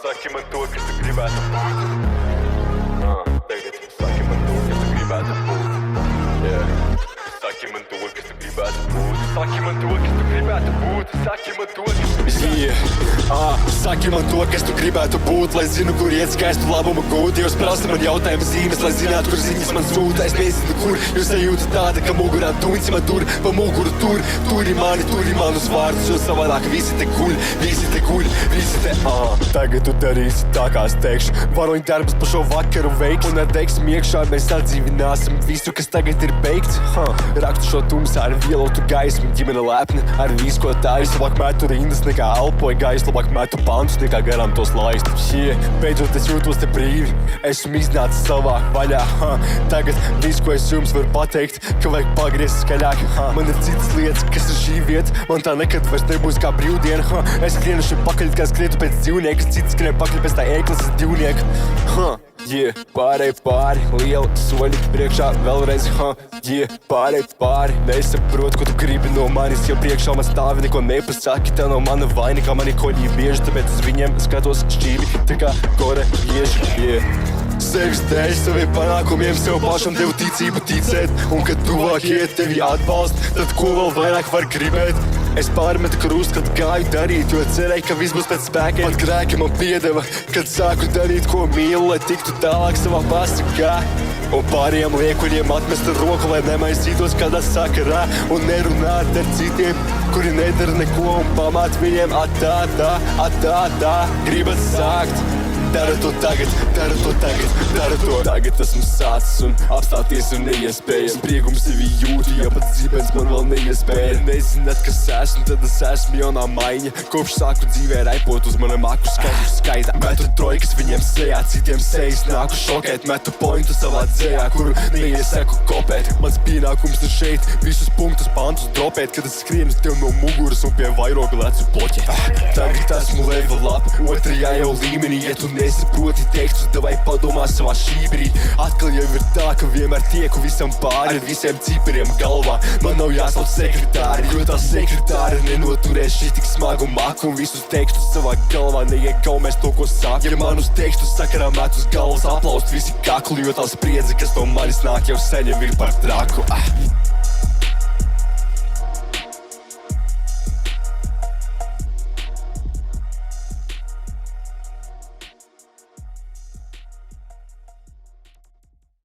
Saki man to, kas tu gribētu būt. Tagad saki man to, kas tu gribētu būt. Yeah. Saki man to, kas tu gribētu būt. Saki man to, kas tu gribētu būt. Saki man to, kas tu gribētu Saki man to, kas tu gribētu būt, lai zinu, kur iet skaistu labumu gūt. Jūs prasa man jautājumu zīmes, lai zinātu, kur ziņas man sūta. Es nezinu, kur jūs sajūta tāda, ka mugurā tuņci man tur, pa muguru turi manus vārdus, jo savādāk visi te guļ. Tagad tu darīsi tā, kā es teikšu. Varoņu darbs pa šo vakaru veiks, un ar deiksim iekšā mēs atdzīvināsim visu, kas tagad ir beigts. Raktu šo tumsā ar vielotu gaismu, ģimene lepni ar visu, ko tā ir. Labāk metu rindas nekā elpoju gaisu, labāk metu pantus nekā garām tos laist. Beidzot es jūtos te brīvi, esmu iznācis savā vaļā. Tagad visu, ko es jums varu pateikt, ka vajag pagriezt skaļāk. Man ir citas lietas, kas ir šī vieta, man tā nekad vairs nebūs kā brīvdiena. Es skrienu šim pakaļ, kā skrietu pēc dzīvnieka, cits skrien pakaļ pēc tā ēklases divnieka. Pāri, lieli soļi priekšā vēlreiz. Pāri, nesaprotu, ko tu gribi no manis, jo priekšā man stāvi neko nepasaki. Tā nav mana vaina, kā mani koļi bieži, tāpēc uz viņiem skatos šķīvi, tā kā korejieši. Sevis dēļ, saviem panākumiem, sev pašam devu ticību ticēt, un kad tuvākie tevi atbalst, tad ko vēl vairāk var gribēt? Es pārmetu krustu, kad gāju darīt, jo cerēju, ka viss būs pēc spēkiem. Pat grēki man piedeva, kad sāku darīt, ko mīlu, lai tiktu tālāk savā pasakā. Un pāriem liekuļiem atmest roku, lai nemaisītos kādā sakarā un nerunāt ar citiem, kuri nedara neko un pamāt viņiem atā, gribat sākt. Dara to tagad. Tagad esmu sācis un apstāties ir neiespējams. Spriegums sevi jūtu, ja pat zibens man vēl neiespēja. Nezināt, kas esmu, tad es esmu jaunā maiņa. Kopš sāku dzīvē raipot uz manam aku skaita. Metu trojkas viņiem sejā, citiem sejas nāku šokēt. Metu pointu savā dzējā, kuru neiesaku kopēt. Mans pienākums ir šeit visus punktus pantus dropēt, kad es skrienu tev no muguras un pie vairoga lecu bloķēt. Tagad esmu level up, otrajā jau līmenī, ja tu nesaproti tekstus, davai padomā savā šī brīdī. Atkal jau ir tā, ka vienmēr tieku visam pāri, ar visiem cipariem galvā. Man nav jāsauc sekretāri, jo tā sekretāri nenoturēs šī tik smagu maku un visus tekstus savā galvā neiekaumēs to, ko sāk. Ja manus tekstus sakarā met uz galvas aplaust visi kakli, jo tā spriedze, kas no manis nāk, jau sen jau ir par traku.